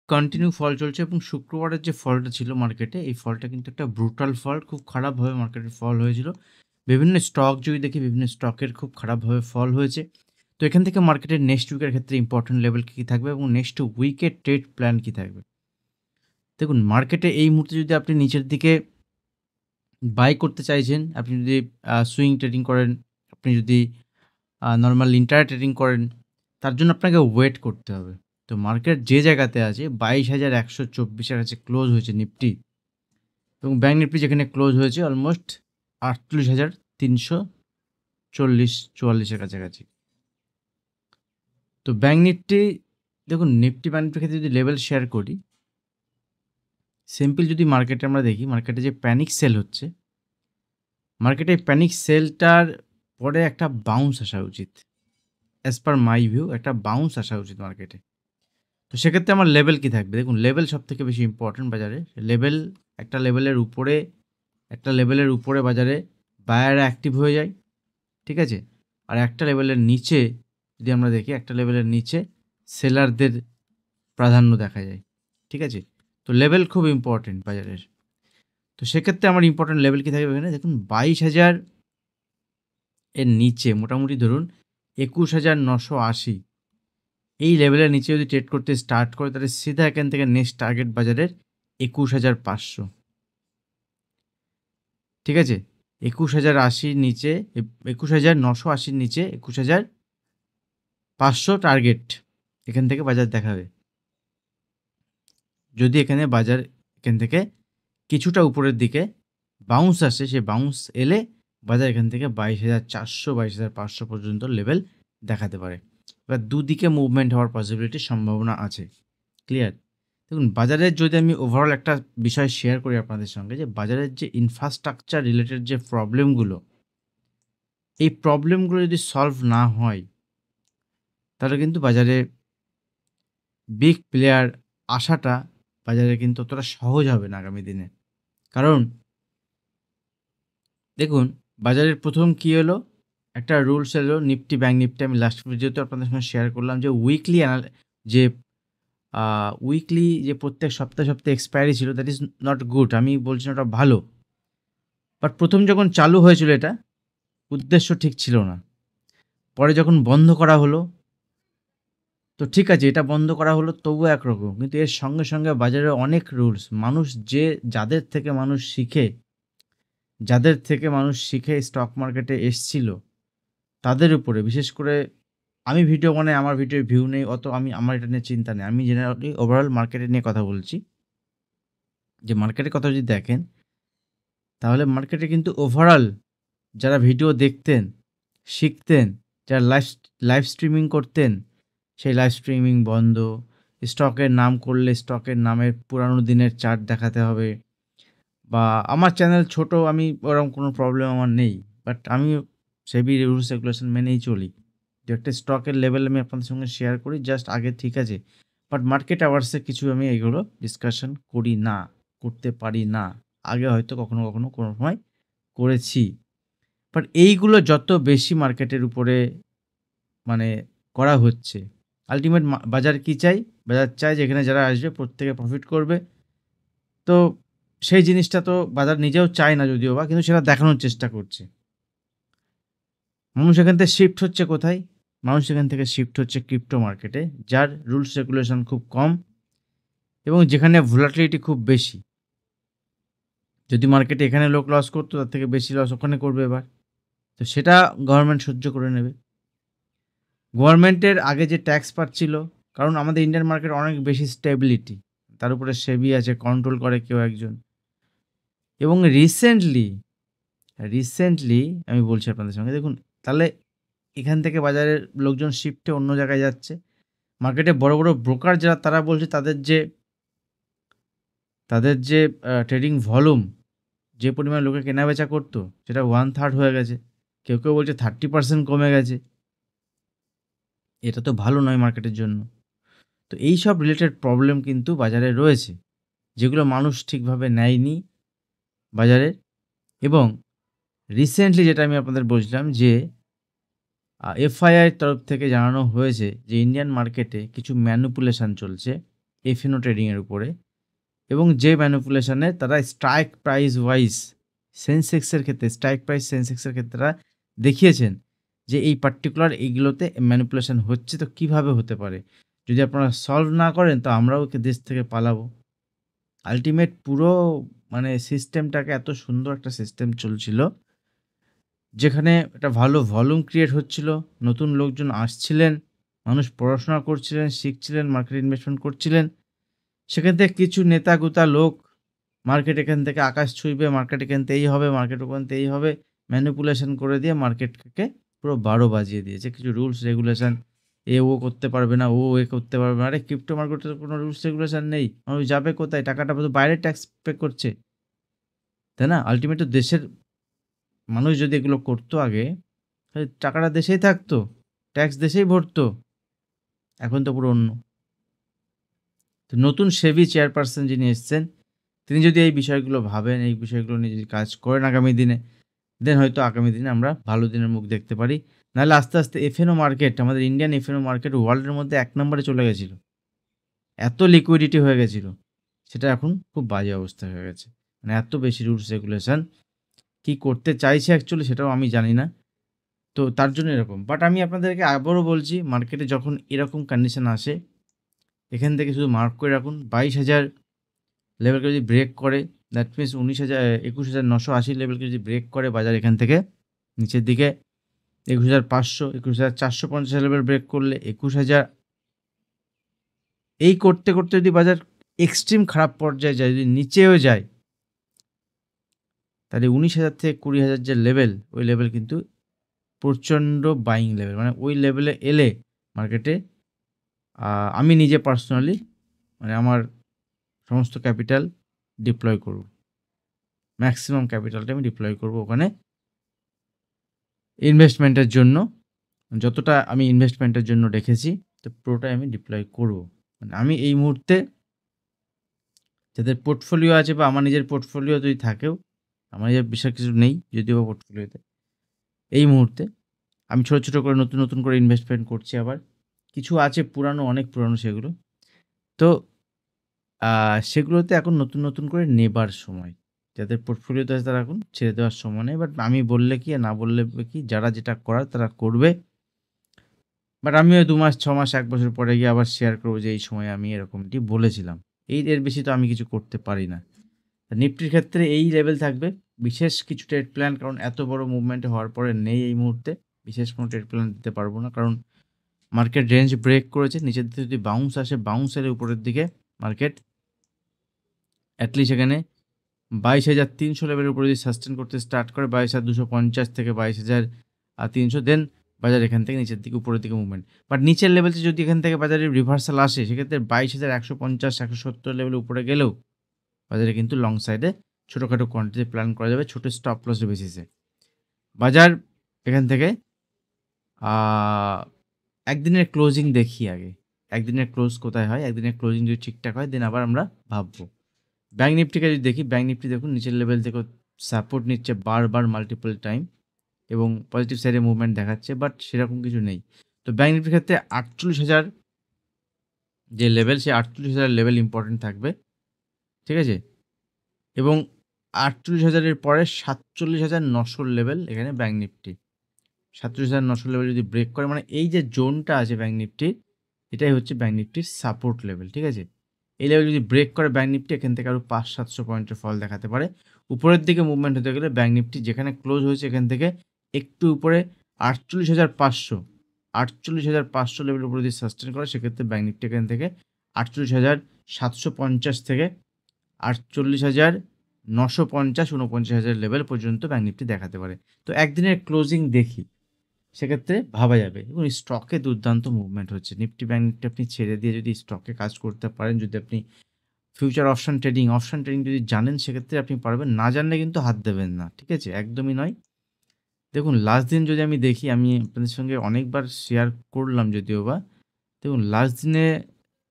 Continue ফল চলছে এবং শুক্রবারের যে ফলটা ছিল মার্কেটে, এই ফলটা কিন্তু একটা ব্রুটাল ফল। খুব খারাপভাবে মার্কেটের ফল হয়েছিল। বিভিন্ন স্টক যদি দেখি, বিভিন্ন স্টকের খুব খারাপভাবে ফল হয়েছে। তো এখান থেকে মার্কেটের নেক্সট উইকের ক্ষেত্রে ইম্পর্টেন্ট লেভেল কী থাকবে এবং নেক্সট উইকের ট্রেড প্ল্যান কী থাকবে? দেখুন, মার্কেটে এই মুহূর্তে যদি আপনি নিচের দিকে বাই করতে চাইছেন, আপনি যদি সুইং ট্রেডিং করেন, আপনি যদি নরমাল ইন্টার ট্রেডিং করেন, তার জন্য আপনাকে ওয়েট করতে হবে। তো মার্কেট যে জায়গাতে আছে 22,124 এর কাছে ক্লোজ হয়েছে নিফটি এবং ব্যাংক নিফটি যেখানে ক্লোজ হয়েছে অলমোস্ট 48,344 এর কাছাকাছি। তো ব্যাংক নিফটি দেখুন, নিফটি ব্যাংক নিফটির ক্ষেত্রে যদি লেভেল শেয়ার করি, সিম্পল যদি মার্কেটে আমরা দেখি, মার্কেটে যে প্যানিক সেল হচ্ছে, মার্কেটে প্যানিক সেলটার পরে একটা বাউন্স আসা উচিত। অ্যাজ পার মাই ভিউ একটা বাউন্স আসা উচিত মার্কেটে। তো সেক্ষেত্রে আমার লেভেল কী থাকবে? দেখুন, লেভেল সবথেকে বেশি ইম্পর্টেন্ট বাজারে। লেভেল একটা লেভেলের উপরে বাজারে বায়াররা অ্যাক্টিভ হয়ে যায়, ঠিক আছে? আর একটা লেভেলের নিচে যদি আমরা দেখি, একটা লেভেলের নিচে সেলারদের প্রাধান্য দেখা যায়, ঠিক আছে? তো লেভেল খুব ইম্পর্টেন্ট বাজারের। তো সেক্ষেত্রে আমার ইম্পর্টেন্ট লেভেল কী থাকবে এখানে? দেখুন, 22,000 এর নিচে মোটামুটি ধরুন 21,980 এই লেভেলের নিচে যদি ট্রেড করতে স্টার্ট করে, তাহলে সিধা এখান থেকে নেক্সট টার্গেট বাজারের 21,500, ঠিক আছে? 21,080 নিচে 21,980 নিচে 21,500 টার্গেট এখান থেকে বাজার দেখাবে। যদি এখানে বাজার এখান থেকে কিছুটা উপরের দিকে বাউন্স আসে, সে বাউন্স এলে বাজার এখান থেকে 22,400 22,500 পর্যন্ত লেভেল দেখাতে পারে। এবার দুদিকে মুভমেন্ট হওয়ার পসিবিলিটির সম্ভাবনা আছে। ক্লিয়ার? দেখুন, বাজারের যদি আমি ওভারঅল একটা বিষয় শেয়ার করি আপনাদের সঙ্গে, যে বাজারের যে ইনফ্রাস্ট্রাকচার রিলেটেড যে প্রবলেমগুলো, এই প্রবলেমগুলো যদি সলভ না হয়, তাহলে কিন্তু বাজারে বিগ প্লেয়ার আসাটা বাজারে কিন্তু অতটা সহজ হবে না আগামী দিনে। কারণ দেখুন, বাজারের প্রথম কী এলো? একটা রুলস এলো নিফটি, ব্যাংক নিফটি। আমি লাস্ট ভিডিওতে আপনাদের সঙ্গে শেয়ার করলাম যে উইকলি যে প্রত্যেক সপ্তাহে এক্সপায়ারি ছিল, দ্যাট ইজ নট গুড। আমি বলছি না ওটা ভালো। বাট প্রথম যখন চালু হয়েছিল এটা, উদ্দেশ্য ঠিক ছিল না। পরে যখন বন্ধ করা হলো, তো ঠিক আছে, এটা বন্ধ করা হলো তবুও একরকম। কিন্তু এর সঙ্গে সঙ্গে বাজারে অনেক রুলস, যাদের থেকে মানুষ শিখে স্টক মার্কেটে এসছিল, তাদের উপরে বিশেষ করে আমি ভিডিও বানাই, আমার ভিডিওর ভিউ নেই অত, আমার এটা নিয়ে চিন্তা নেই। আমি জেনারেলি ওভারঅল মার্কেটের নিয়ে কথা বলছি। যে মার্কেটের কথা যদি দেখেন, তাহলে মার্কেটে কিন্তু ওভারঅল যারা ভিডিও দেখতেন, শিখতেন, যারা লাইভ স্ট্রিমিং করতেন, সেই লাইভ স্ট্রিমিং বন্ধ। স্টকের নাম করলে স্টকের নামের পুরানো দিনের চার্ট দেখাতে হবে। বা আমার চ্যানেল ছোট, আমি ওরকম কোনো প্রবলেম আমার নেই। বাট আমি সেবি রুলস রেগুলেশন মেনেই চলি। দু একটা স্টকের লেভেল আমি আপনাদের সঙ্গে শেয়ার করি জাস্ট আগে, ঠিক আছে? বাট মার্কেট আওয়ার্সে কিছু আমি এগুলো ডিসকাশন করি না, করতে পারি না। আগে হয়তো কখনো কোনো সময় করেছি। বাট এইগুলো যত বেশি মার্কেটের উপরে মানে করা হচ্ছে, আল্টিমেট বাজার কী চাই? বাজার চায় যে এখানে যারা আসবে প্রত্যেকে প্রফিট করবে। তো সেই জিনিসটা তো বাজার নিজেও চায় না যদিও বা, কিন্তু সেটা দেখানোর চেষ্টা করছে। মানুষ এখান থেকে শিফট হচ্ছে কোথায়? মানুষ এখান থেকে শিফট হচ্ছে ক্রিপ্টো মার্কেটে, যার রুলস রেগুলেশন খুব কম এবং যেখানে ভোলাটিলিটি খুব বেশি। যদি মার্কেটে এখানে লোক লস করতো, তার থেকে বেশি লস ওখানে করবে এবার। তো সেটা গভর্নমেন্ট সহ্য করে নেবে। গভর্নমেন্টের আগে যে ট্যাক্স পাচ্ছিল, কারণ আমাদের ইন্ডিয়ান মার্কেট অনেক বেশি স্টেবিলিটি, তার উপরে সেবি আছে, কন্ট্রোল করে কেউ একজন। এবং রিসেন্টলি আমি বলছি আপনাদের সঙ্গে, দেখুন তাহলে এখান থেকে বাজারের লোকজন শিফটে অন্য জায়গায় যাচ্ছে। মার্কেটে বড় বড় ব্রোকার যারা, তারা বলছে তাদের যে ট্রেডিং ভলিউম, যে পরিমাণ লোকে কেনাবেচা করতো, সেটা 1/3 হয়ে গেছে। কেউ বলছে 30% কমে গেছে। এটা তো ভালো নয় মার্কেটের জন্য। তো এইসব রিলেটেড প্রবলেম কিন্তু বাজারে রয়েছে, যেগুলো মানুষ ঠিকভাবে নেয়নি বাজারের। এবং রিসেন্টলি যেটা আমি আপনাদের বলছিলাম যে এফআইআইয়ের তরফ থেকে জানানো হয়েছে যে ইন্ডিয়ান মার্কেটে কিছু ম্যানিপুলেশন চলছে। এফএনও ট্রেডিংয়ের উপরে, এবং যে ম্যানিপুলেশনে তারা স্ট্রাইক প্রাইস ওয়াইজ সেন্সেক্সের ক্ষেত্রে তারা দেখিয়েছেন যে এই পার্টিকুলার এইগুলোতে ম্যানিপুলেশন হচ্ছে, তো কিভাবে হতে পারে। যদি আপনারা সলভ না করেন তো আমরাও দেশ থেকে পালাবো। আল্টিমেট পুরো মানে সিস্টেমটাকে, এত সুন্দর একটা সিস্টেম চলছিল যেখানে একটা ভালো ভলিউম ক্রিয়েট হচ্ছিল, নতুন লোকজন আসছিলেন, মানুষ পড়াশোনা করছিলেন, শিখছিলেন, মার্কেট ইনভেস্টমেন্ট করছিলেন। সেখান থেকে কিছু নেতাগুতা লোক মার্কেট এখান থেকে আকাশ ছুঁইবে, মার্কেট এখান থেকে এই হবে, মার্কেট ওখান থেকে এই হবে, ম্যানিপুলেশন করে দিয়ে মার্কেটকে পুরো 12 বাজিয়ে দিয়েছে। কিছু রুলস রেগুলেশন, ও করতে পারবে না, এ করতে পারবে না। আরে ক্রিপ্টো মার্কেটে কোনো রুলস রেগুলেশন নেই, মানুষ যাবে কোথায়? টাকাটা বাইরে ট্যাক্স পে করছে, তাই না? আলটিমেট দেশের মানুষ যদি এগুলো করতো আগে, তাহলে টাকাটা দেশেই থাকতো, ট্যাক্স দেশেই ভরতো। এখন তো পুরো অন্য। তো নতুন সেবি চেয়ারপারসন যিনি এসছেন, তিনি যদি এই বিষয়গুলো ভাবেন, এই বিষয়গুলো নিয়ে যদি কাজ করেন আগামী দিনে, দেন হয়তো আগামী দিনে আমরা ভালো দিনের মুখ দেখতে পারি। নাহলে আস্তে আস্তে এফএনও মার্কেট, আমাদের ইন্ডিয়ান এফএনও মার্কেট ওয়ার্ল্ডের মধ্যে 1 নম্বরে চলে গেছিল। এত লিকুইডিটি হয়ে গেছিল, সেটা এখন খুব বাজে অবস্থা হয়ে গেছে। মানে এত বেশি রুলস রেগুলেশন, কি করতে চাইছে অ্যাকচুয়ালি সেটাও আমি জানি না। তো তার জন্য এরকম। বাট আমি আপনাদেরকে আবারও বলছি, মার্কেটে যখন এরকম কন্ডিশন আসে, এখান থেকে শুধু মার্ক করে রাখুন 22,000 লেভেলকে যদি ব্রেক করে, দ্যাট মিনস 21,980 লেভেলকে যদি ব্রেক করে বাজার এখান থেকে নিচের দিকে 21,500, 21,450 লেভেল ব্রেক করলে 21,000, এই করতে করতে যদি বাজার এক্সট্রিম খারাপ পর্যায়ে যায়, যদি নিচেও যায়, তাহলে 19,000 থেকে 20,000 যে লেভেল, ওই লেভেল কিন্তু প্রচণ্ড বাইং লেভেল। মানে ওই লেভেলে এলে মার্কেটে আমি নিজে পার্সোনালি মানে আমার সমস্ত ক্যাপিটাল ডিপ্লয় করব, ম্যাক্সিমাম ক্যাপিটালটা আমি ডিপ্লয় করব ওখানে ইনভেস্টমেন্টের জন্য। যতটা আমি ইনভেস্টমেন্টের জন্য রেখেছি, তো পুরোটাই আমি ডিপ্লয় করব। মানে আমি এই মুহূর্তে যাদের পোর্টফোলিও আছে বা আমার নিজের পোর্টফোলিও যদি থাকেও, আমার নিজের বিশাল কিছু নেই যদিও পোর্টফোলিওতে, এই মুহূর্তে আমি ছোটো ছোটো করে নতুন নতুন করে ইনভেস্টমেন্ট করছি। আবার কিছু আছে পুরানো, অনেক পুরানো সেগুলো, তো সেগুলোতে এখন নতুন নতুন করে নেবার সময়। যাদের পোর্টফোলিওতে আছে তারা এখন ছেড়ে দেওয়ার সময় নেই। বাট আমি বললে কি আর না বললে কি, যারা যেটা করার তারা করবে। বাট আমিও 2 মাস 6 মাস 1 বছর পরে গিয়ে আবার শেয়ার করবো যে এই সময় আমি এরকমটি বলেছিলাম। এর বেশি তো আমি কিছু করতে পারি না। নিফটির ক্ষেত্রে এই লেভেল থাকবে, বিশেষ কিছু ট্রেড প্ল্যান, কারণ এত বড় মুভমেন্ট হওয়ার পরে নেই এই মুহূর্তে, বিশেষ কোনো ট্রেড প্ল্যান দিতে পারবো না। কারণ মার্কেট রেঞ্জ ব্রেক করেছে, নিচের দিকে যদি বাউন্স আসে, বাউন্স এলে উপরের দিকে মার্কেট অ্যাটলিস্ট এখানে 22,300 লেভেলের উপরে যদি সাস্টেন করতে স্টার্ট করে, 22,250 থেকে 22,300, দেন বাজার এখান থেকে নিচের দিকে উপরের দিকে মুভমেন্ট। বাট নিচের লেভেলটি যদি এখান থেকে বাজারের রিভার্সাল আসে, সেক্ষেত্রে 22,150 170 লেভেল উপরে গেলেও বাজারে কিন্তু লং সাইডে ছোটোখাটো কোয়ান্টিটি প্ল্যান করা যাবে, ছোটো স্টপ লসের বেসিসে। বাজার এখান থেকে একদিনের ক্লোজিং দেখি আগে, একদিনের ক্লোজ কোথায় হয়, একদিনের ক্লোজিং যদি ঠিকঠাক হয় দেন আবার আমরা ভাববো। ব্যাঙ্ক নিফটিকে যদি দেখি, ব্যাঙ্ক নিফটি দেখুন নিচের লেভেল থেকে সাপোর্ট নিচ্ছে বারবার মাল্টিপল টাইম এবং পজিটিভ সাইডে মুভমেন্ট দেখাচ্ছে, বাট সেরকম কিছু নেই। তো ব্যাঙ্ক নিফটির ক্ষেত্রে 48,000 যে লেভেল, সেই 48,000 লেভেল ইম্পর্টেন্ট থাকবে, ঠিক আছে? এবং 48,000-এর পরে 47,900 লেভেল এখানে ব্যাঙ্ক নিফটি, 47,900 লেভেল যদি ব্রেক করে, মানে এই যে জোনটা আছে ব্যাঙ্ক নিফটির, এটাই হচ্ছে ব্যাঙ্ক নিফটির সাপোর্ট লেভেল, ঠিক আছে? এই লেভেল যদি ব্রেক করে ব্যাঙ্ক নিফটি, এখান থেকে আরও 500-700 পয়েন্টের ফল দেখাতে পারে। উপরের দিকে মুভমেন্ট হতে গেলে ব্যাঙ্ক নিফটি যেখানে ক্লোজ হয়েছে এখান থেকে একটু উপরে 48,500 লেভেলের উপরে যদি সাস্টেন করে, সেক্ষেত্রে ব্যাঙ্ক নিফটি এখান থেকে 48,750 থেকে 48,950 49,000 লেভেল পর্যন্ত ব্যাঙ্ক নিফটি দেখাতে পারে। তো একদিনের ক্লোজিং দেখি, সেক্ষেত্রে ভাবা যাবে। এবং স্টকে দুর্দান্ত মুভমেন্ট হচ্ছে, নিফটি ব্যাঙ্ক নিফটি আপনি ছেড়ে দিয়ে যদি স্টকে কাজ করতে পারেন, যদি আপনি ফিউচার অপশন ট্রেডিং যদি জানেন, সেক্ষেত্রে আপনি পারবেন। না জানলে কিন্তু হাত দেবেন না, ঠিক আছে? একদমই নয়। দেখুন লাস্ট দিন যদি আমি দেখি, আমি আপনাদের সঙ্গে অনেকবার শেয়ার করলাম যদিও বা, দেখুন লাস্ট দিনে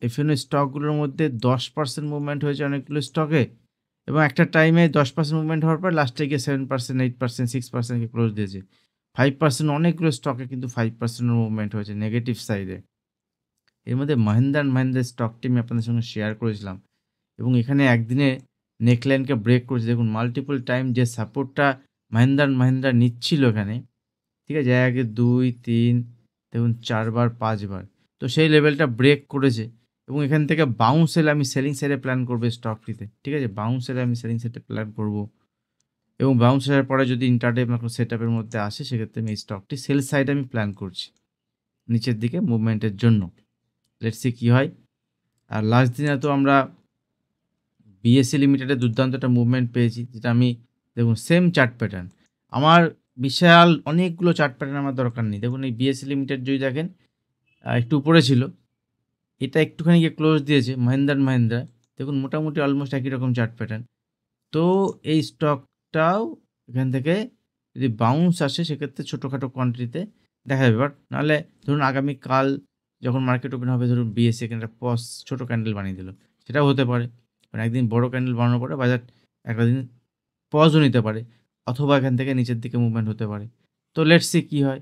এফএনও স্টকগুলোর মধ্যে 10% মুভমেন্ট হয়েছে অনেকগুলো স্টকে, এবং একটা টাইমে 10% মুভমেন্ট হওয়ার পর লাস্টে গিয়ে 7%, 8%, 6%কে ক্লোজ দিয়েছে। 5% অনেকগুলো স্টকে কিন্তু 5% মুভমেন্ট হয়েছে নেগেটিভ সাইডে। এর মধ্যে মাহিন্দ্রা অ্যান্ড মাহিন্দ্রা স্টকটি আমি আপনাদের সঙ্গে শেয়ার করেছিলাম এবং এখানে একদিনে নেকলাইনকে ব্রেক করেছে। দেখুন মাল্টিপল টাইম যে সাপোর্টটা মাহিন্দ্রা অ্যান্ড মাহিন্দ্রা নিচ্ছিল এখানে, ঠিক আছে? ১, ২, ৩ দেখুন ৪ বার ৫ বার। তো সেই লেভেলটা ব্রেক করেছে এবং এখান থেকে বাউন্স এলে আমি সেলিং সাইডে প্ল্যান করব স্টকটিতে, ঠিক আছে? বাউন্স এলে আমি সেলিং সাইডে প্ল্যান করব এবং বাউন্স আসার পরে যদি ইন্টারডে ম্যাক্রো সেটআপের মধ্যে আসে সেক্ষেত্রে আমি এই স্টকটি সেল সাইডে আমি প্ল্যান করছি নিচের দিকে মুভমেন্টের জন্য। লেটস সি কী হয়। আর লাস্ট দিনে তো আমরা বিএসসি লিমিটেডে দুর্দান্ত একটা মুভমেন্ট পেয়েছি, যেটা আমি দেখুন সেম চার্ট প্যাটার্ন। আমার বিশাল অনেকগুলো চার্ট প্যাটার্ন আমার দরকার নেই। দেখুন এই বিএসসি লিমিটেড যদি দেখেন একটু উপরে ছিল, এটা একটুখানি গিয়ে ক্লোজ দিয়েছে মাহিন্দ্রা অ্যান্ড মাহিন্দ্রা, দেখুন মোটামুটি অলমোস্ট একই রকম চার্ট প্যাটার্ন। তো এই স্টকটাও এখান থেকে যদি বাউন্স আসে সেক্ষেত্রে ছোটোখাটো কোয়ান্টিটিতে দেখা যাবে। বাট নাহলে ধরুন আগামীকাল যখন মার্কেট ওপেন হবে, ধরুন বিএসসি এখানে একটা পজ ছোটো ক্যান্ডেল বানিয়ে দিল, সেটাও হতে পারে। মানে একদিন বড় ক্যান্ডেল বানানোর পরে বাজার একটা দিন পজও নিতে পারে, অথবা এখান থেকে নিচের দিকে মুভমেন্ট হতে পারে। তো লেটস সি কী হয়।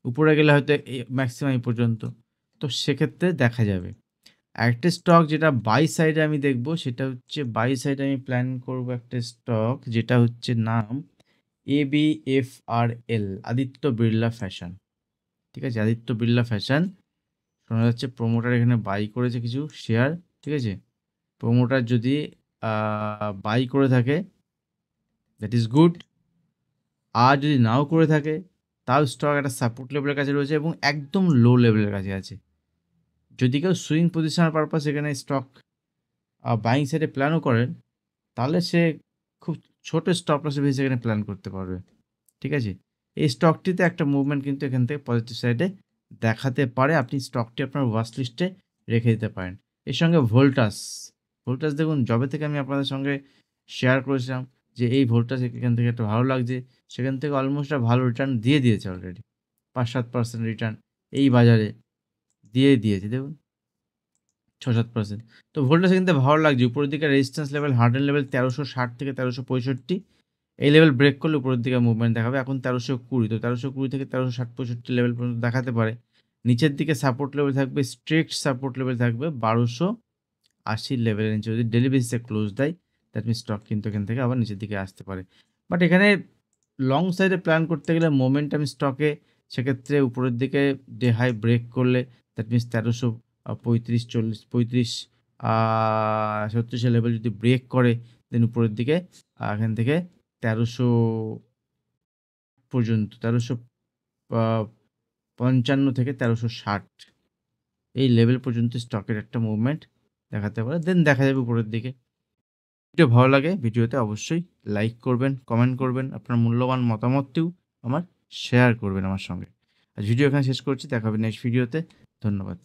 উপরে গেলে হয়তো ম্যাক্সিমাম এই পর্যন্ত, তো সেক্ষেত্রে দেখা যাবে। আরেকটা স্টক যেটা বাই সাইডে আমি দেখব, সেটা হচ্ছে বাই সাইডে আমি প্ল্যান করব একটা স্টক, যেটা হচ্ছে নাম ABFRL, আদিত্য বিড়লা ফ্যাশন। ঠিক আছে, আদিত্য বিড়লা ফ্যাশন। শোনা যাচ্ছে প্রোমোটার এখানে বাই করেছে কিছু শেয়ার, ঠিক আছে? প্রোমোটার যদি বাই করে থাকে দ্যাট ইজ গুড, আর যদি নাও করে থাকে তাও স্টক একটা সাপোর্ট লেভেলের কাছে রয়েছে এবং একদম লো লেভেলের কাছে আছে। যদি কেউ সুইং পজিশনের পারপাস এখানে স্টক বাইং সাইডে প্ল্যানও করেন, তাহলে সে খুব ছোট স্টপ লসের বেশি এখানে প্ল্যান করতে পারবে, ঠিক আছে? এই স্টকটিতে একটা মুভমেন্ট কিন্তু এখান থেকে পজিটিভ সাইডে দেখাতে পারে। আপনি স্টকটি আপনার ওয়াচ লিস্টে রেখে দিতে পারেন। এর সঙ্গে ভোল্টাস, ভোল্টাস দেখুন যবে থেকে আমি আপনাদের সঙ্গে শেয়ার করেছিলাম যে এই ভোল্টাস এখান থেকে একটা ভালো লাগছে, সেখান থেকে অলমোস্ট একটা ভালো রিটার্ন দিয়ে দিয়েছে অলরেডি। ৫-৭% রিটার্ন এই বাজারে দিয়ে দিয়েছে, দেখুন ৬-৭%। তো ভোল্টেজ কিন্তু ভালো লাগছে। উপরের দিকে রেজিস্ট্যান্স লেভেল, হার্ডেন লেভেল ১৩৬০ থেকে ১৩৬৫। এই লেভেল ব্রেক করলে উপরের দিকে মুভমেন্ট দেখাবে। এখন ১৩২০, তো ১৩২০ থেকে ১৩৬০-৬৫ লেভেল পর্যন্ত দেখাতে পারে। নিচের দিকে সাপোর্ট লেভেল থাকবে, স্ট্রিক্ট সাপোর্ট লেভেল থাকবে ১২৮০ লেভেলের নিচে। যদি ডেইলি বেসিসে ক্লোজ দেয়, দ্যাট মিনস স্টক কিন্তু এখান থেকে আবার নিচের দিকে আসতে পারে। বাট এখানে লং সাইডে প্ল্যান করতে গেলে মোমেন্টাম স্টকে সেক্ষেত্রে উপরের দিকে ডে হাই ব্রেক করলে দ্যাট মিনস ১৩৩৫, ৩৬ লেভেল যদি ব্রেক করে, দেন উপরের দিকে এখান থেকে ১৩০০ পর্যন্ত, ১৩৫৫ থেকে ১৩৬০ এই লেভেল পর্যন্ত স্টকের একটা মুভমেন্ট দেখাতে পারে। দেন দেখা যাবে উপরের দিকে। ভিডিও ভালো লাগে ভিডিওতে অবশ্যই লাইক করবেন, কমেন্ট করবেন, আপনার মূল্যবান মতামতটিও আমার শেয়ার করবেন আমার সঙ্গে। আজ ভিডিও এখানে শেষ করছি, দেখা হবে নেক্সট ভিডিওতে। ধন্যবাদ।